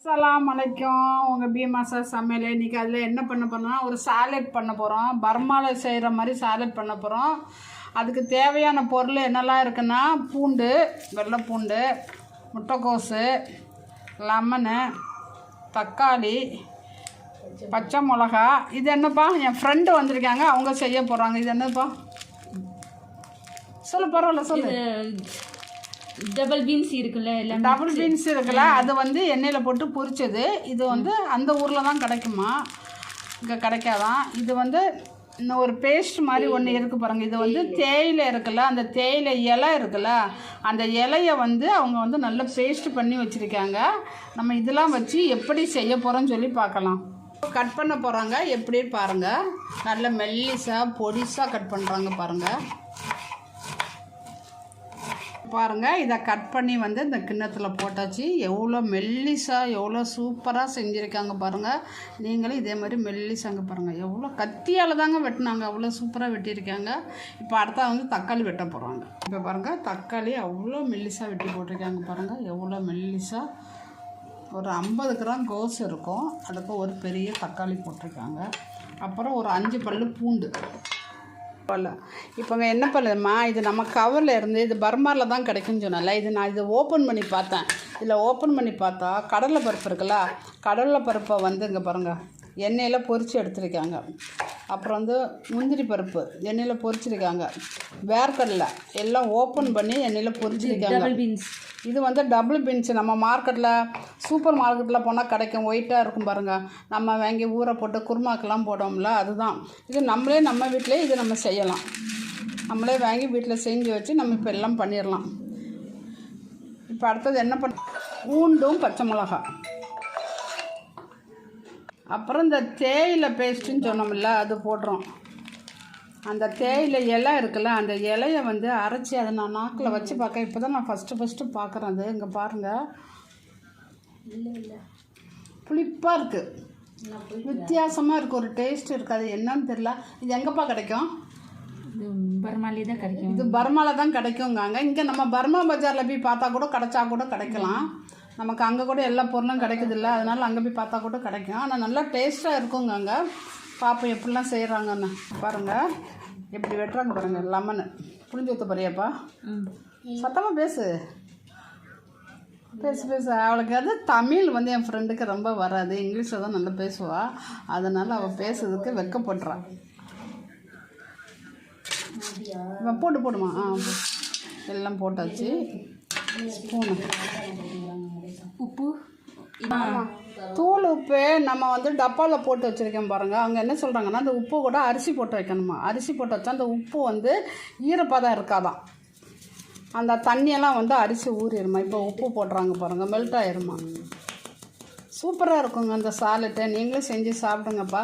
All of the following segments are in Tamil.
அஸ்ஸலாமு அலைக்கும். உங்கள் பீமாசா சமையல் இன்றைக்கி அதில் என்ன பண்ண போகிறோம்னா ஒரு சாலட் பண்ண போகிறோம். பர்மாவில் செய்கிற மாதிரி சாலட் பண்ண போகிறோம். அதுக்கு தேவையான பொருள் என்னெல்லாம் இருக்குன்னா பூண்டு, வெள்ளை பூண்டு, முட்டைக்கோசு, லெமனு, தக்காளி, பச்சை மிளகா. இது என்னப்பா என் ஃப்ரெண்டு வந்திருக்காங்க, அவங்க செய்ய போகிறாங்க. இது என்னப்பா சொல்லு, பரவாயில்ல சொல்லு. டபுள் பீன்ஸ் இருக்குல்ல, டபுள் பீன்ஸ் இருக்குல்ல, அது வந்து எண்ணெயில் போட்டு பொரிச்சது. இது வந்து அந்த ஊரில் தான் கிடைக்குமா, இங்கே கிடைக்காதான். இது வந்து இன்னும் ஒரு பேஸ்ட் மாதிரி ஒன்று இருக்குது பாருங்கள். இது வந்து தேயிலை இருக்குல்ல, அந்த தேயிலை இலை இருக்குல்ல, அந்த இலையை வந்து அவங்க வந்து நல்லா பேஸ்ட் பண்ணி வச்சுருக்காங்க. நம்ம இதெல்லாம் வச்சு எப்படி செய்ய போகிறோன்னு சொல்லி பார்க்கலாம். கட் பண்ண போகிறாங்க, எப்படி பாருங்கள். நல்ல மெல்லிசாக பொடிசாக கட் பண்ணுறாங்க பாருங்கள். பாருங்கள், இதை கட் பண்ணி வந்து இந்த கிண்ணத்தில் போட்டாச்சு. எவ்வளோ மெல்லிசாக எவ்வளோ சூப்பராக செஞ்சுருக்காங்க பாருங்கள். நீங்களும் இதே மாதிரி மெல்லிசாங்க பாருங்கள். எவ்வளோ கத்தியால் தாங்க வெட்டினாங்க, அவ்வளோ சூப்பராக வெட்டியிருக்காங்க. இப்போ அடுத்தா வந்து தக்காளி வெட்ட போகிறாங்க. இப்போ பாருங்கள், தக்காளி அவ்வளோ மெல்லிசாக வெட்டி போட்டிருக்காங்க பாருங்கள். எவ்வளோ மெல்லிசாக ஒரு 50 கிராம் கோஸ் இருக்கும், அதுக்கு ஒரு பெரிய தக்காளி போட்டிருக்காங்க. அப்புறம் ஒரு 5 பல்லு பூண்டு. இப்போங்க என்ன பண்ணுதுமா, இது நம்ம கவரில் இருந்து இது பர்மாவில் தான் கிடைக்குன்னு சொன்னால, இது நான் இதை ஓப்பன் பண்ணி பார்த்தேன். இதில் ஓப்பன் பண்ணி பார்த்தா கடலை பருப்பு இருக்குல்ல, கடலை பருப்பை வந்து இங்கே பாருங்கள் எண்ணெயில் பொரித்து எடுத்துருக்காங்க. அப்புறம் வந்து முந்திரி பருப்பு எண்ணெயில் பொரிச்சிருக்காங்க. வேர்க்கடலை எல்லாம் ஓப்பன் பண்ணி எண்ணெயில் பொரிச்சிருக்காங்க. இது வந்து டபுள் பீன்ஸ். நம்ம மார்க்கெட்டில் சூப்பர் மார்க்கெட்டில் போனால் கிடைக்கும், ஒயிட்டாக இருக்கும் பாருங்கள். நம்ம வாங்கி ஊற போட்டு குருமாக்கெல்லாம் போடுவோம்ல, அதுதான் இது. நம்ம வீட்டிலே இது நம்ம செய்யலாம். நம்மளே வாங்கி வீட்டில் செஞ்சு வச்சு நம்ம இப்போ எல்லாம் பண்ணிடலாம். இப்போ அடுத்தது என்ன பூண்டும் பச்சை மிளகா, அப்புறம் இந்த தேயிலை பேஸ்ட்டுன்னு சொன்னோம்ல, அது போடுறோம். அந்த தேயிலை இலை இருக்குல்ல, அந்த இலையை வந்து அரைச்சி அதை நான் நாக்கில் வச்சு பார்க்க இப்போ தான் நான் ஃபஸ்ட்டு பார்க்குறேன். அது இங்கே பாருங்கள், புளிப்பாக இருக்குது, வித்தியாசமாக இருக்குது, ஒரு டேஸ்ட் இருக்குது. அது என்னன்னு தெரியல. இது எங்கேப்பா கிடைக்கும்? பர்மாலே தான் கிடைக்கும். இது பர்மாவில் தான் கிடைக்குங்காங்க. இங்கே நம்ம பர்மா பஜாரில் போய் பார்த்தா கூட கிடைக்கலாம். நமக்கு அங்கே கூட எல்லா பொருளும் கிடைக்குது இல்லை, அதனால் அங்கே போய் பார்த்தா கூட கிடைக்கும். ஆனால் நல்லா டேஸ்ட்டாக இருக்குங்க. அங்கே பாப்பா எப்படிலாம் செய்கிறாங்கன்னு பாருங்கள். எப்படி வெட்டுறாங்க பாருங்கள். லெமனு புளிஞ்சு ஊற்ற போறியாப்பா? சத்தமாக பேசு. அவளுக்கு அது தமிழ் வந்து என் ஃப்ரெண்டுக்கு ரொம்ப வராது, இங்கிலீஷில் தான் நல்லா பேசுவாள். அதனால் அவள் பேசுறதுக்கு வெக்கப்படுறான். போடுமா? எல்லாம் போட்டாச்சு. ஸ்பூனு உப்பு, தூள் உப்பு நம்ம வந்து டப்பாவில் போட்டு வச்சுருக்கேன் பாருங்கள். அவங்க என்ன சொல்கிறாங்கன்னா, அந்த உப்பு கூட அரிசி போட்டு வைக்கணுமா. அரிசி போட்டு வச்சா அந்த உப்பு வந்து ஈரப்பதம் இருக்காதான், அந்த தண்ணியெல்லாம் வந்து அரிசி ஊறிடுமா. இப்போ உப்பு போடுறாங்க பாருங்கள், மெல்ட் ஆகிருமா. சூப்பராக இருக்குங்க அந்த சாலட்டை. நீங்களும் செஞ்சு சாப்பிடுங்கப்பா.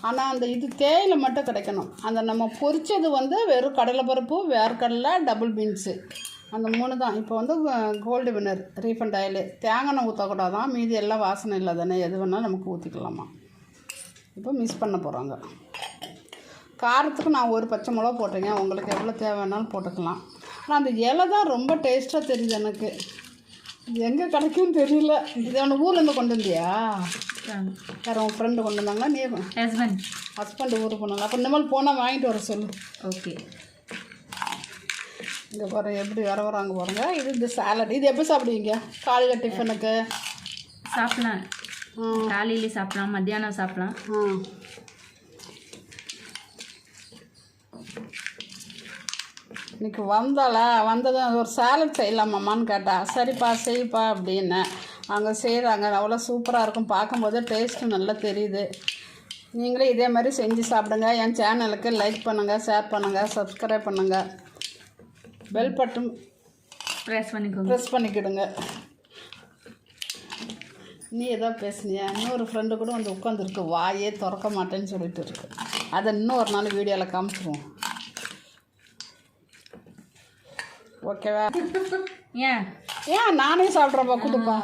ஆனால் அந்த இது தேயிலை மட்டும் கிடைக்கணும். அந்த நம்ம பொரிச்சது வந்து வெறும் கடலைப்பருப்பு, வேர்க்கடலை, டபுள் பீன்ஸு, அந்த 3 தான். இப்போ வந்து கோல்டு வின்னர் ரீஃபண்ட் ஆயில். தேங்காய் ஊற்றக்கூடாதான், மீதி எல்லாம் வாசனை இல்லை தானே, எது வேணாலும் நமக்கு ஊற்றிக்கலாமா. இப்போ மிக்ஸ் பண்ண போகிறாங்க. காரத்துக்கு நான் ஒரு பச்சை மிளகா போட்டிருக்கேன், உங்களுக்கு எவ்வளோ தேவைன்னாலும் போட்டுக்கலாம். ஆனால் அந்த இலை தான் ரொம்ப டேஸ்ட்டாக தெரியுது எனக்கு. இது எங்கே கிடைக்கும்னு தெரியல. இது அவனை ஊர்லேருந்து கொண்டு வந்தியா? வேறு உன் ஃப்ரெண்டு கொண்டு வந்தாங்களா? நீ ஹஸ்பண்ட் ஊருக்கு போனாங்க. அப்போ இந்த மாதிரி போனால் வாங்கிட்டு வர சொல்லு. ஓகே. இங்கே பாருங்கள் எப்படி வராங்க பாருங்க. இது இந்த சாலட். இது எப்போ சாப்பிடுவீங்க? காலையில் டிஃபனுக்கு சாப்பிடலாம், காலையிலே சாப்பிடலாம், மத்தியானம் சாப்பிடலாம். இன்றைக்கி வந்ததும் ஒரு சாலட் செய்யலாமாம்மான்னு கேட்டா. சரிப்பா செய்ப்பா அப்படின்னு அவங்க செய்கிறாங்க. அவ்வளோ சூப்பராக இருக்கும், பார்க்கும்போது டேஸ்ட்டு நல்லா தெரியுது. நீங்களே இதே மாதிரி செஞ்சு சாப்பிடுங்க. என் சேனலுக்கு லைக் பண்ணுங்கள், ஷேர் பண்ணுங்கள், சப்ஸ்கிரைப் பண்ணுங்கள், பெல் பட்டன் ப்ரெஸ் பண்ணிக்கிடுங்க. நீ ஏதோ பேசுனியா? இன்னொரு ஃப்ரெண்டு கூட வந்து உட்காந்துருக்கு, வாயே திறக்க மாட்டேன்னு சொல்லிட்டு இருக்கு. அதை இன்னும் ஒரு நாள் வீடியோவில் காமிச்சிருவோம். ஓகேவா? ஏன் நானே சாப்பிட்றப்பா, கொடுப்பா.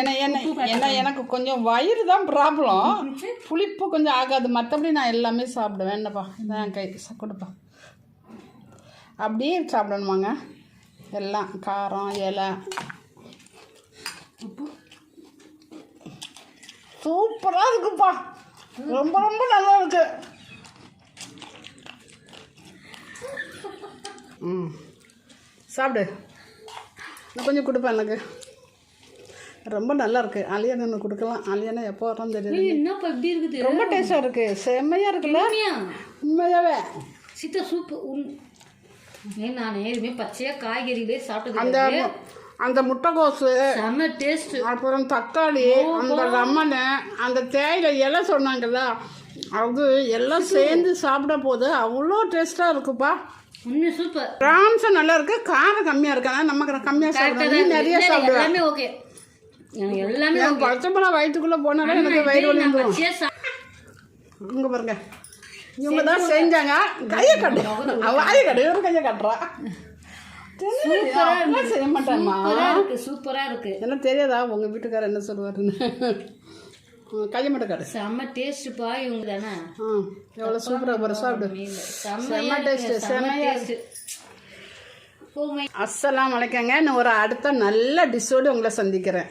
ஏன்னா எனக்கு கொஞ்சம் வயிறு தான் ப்ராப்ளம், புளிப்பு கொஞ்சம் ஆகாது, மற்றபடி நான் எல்லாமே சாப்பிடுவேன். என்னப்பா இதான் கை கொடுப்பா. அப்படியே சாப்பிடணுமாங்க எல்லாம், காரம், இலை, உப்பு. சூப்பராக இருக்குப்பா, ரொம்ப ரொம்ப நல்லா இருக்கு. சாப்பிடு, நான் கொஞ்சம் கொடுப்பேன். எனக்கு ரொம்ப நல்லா இருக்கு. அலியானா ஒன்று கொடுக்கலாம். அலியானா எப்போ வரோன்னு தெரியுது. என்னப்பா இப்படி இருக்குது? ரொம்ப டேஸ்டாக இருக்கு, செம்மையாக இருக்குல்ல உண்மையாவே. சீதா சூப்பு. நான் எதுவுமே பச்சையாக காய்கறிகளே அந்த சாப்பிட்டது. அந்த முட்டைக்கோசு, செம்ம டேஸ்ட், அப்புறம் தக்காளி, அந்த லெமனு, அந்த தேயிலை இலை சொன்னாங்கல்ல, அது எல்லாம் சேர்ந்து சாப்பிட போது அவ்வளோ டேஸ்ட்டாக இருக்குப்பா. இன்னும் சூப்பர். பிரான்ஸும் நல்லா இருக்கு, காரம் கம்மியாக இருக்கு. ஆனால் நமக்கு கம்மியாக சாப்பிடுவேன், நிறைய சாப்பிடுவேன். எல்லாமே ஓகே, எனக்கு எல்லாமே என் பச்சை மிளகா வயிற்றுக்குள்ளே போனாலே எனக்கு வயிறு வலி வந்துடும். இங்கே பாருங்க, இவங்க தான் செஞ்சாங்க. கையை கட்டு, வாயை கட்டு, ஒரு கையை கட்டுறா. செய்ய மாட்டேம்மா. சூப்பரா இருக்கு. என்ன தெரியாதா உங்கள் வீட்டுக்காரர் என்ன சொல்லுவாருன்னு? கையை மட்டும் கட்டு. செம்ம டேஸ்ட்டுப்பா இவங்க தானே. எவ்வளோ சூப்பராக ஒரு சாப்பிடு. செம்ம டேஸ்ட்டு, செம்ம டேஸ்ட்டு. அஸ்ஸலாமு அலைக்குங்க. நான் ஒரு அடுத்த நல்ல டிஷ்ஷோடு உங்களை சந்திக்கிறேன்.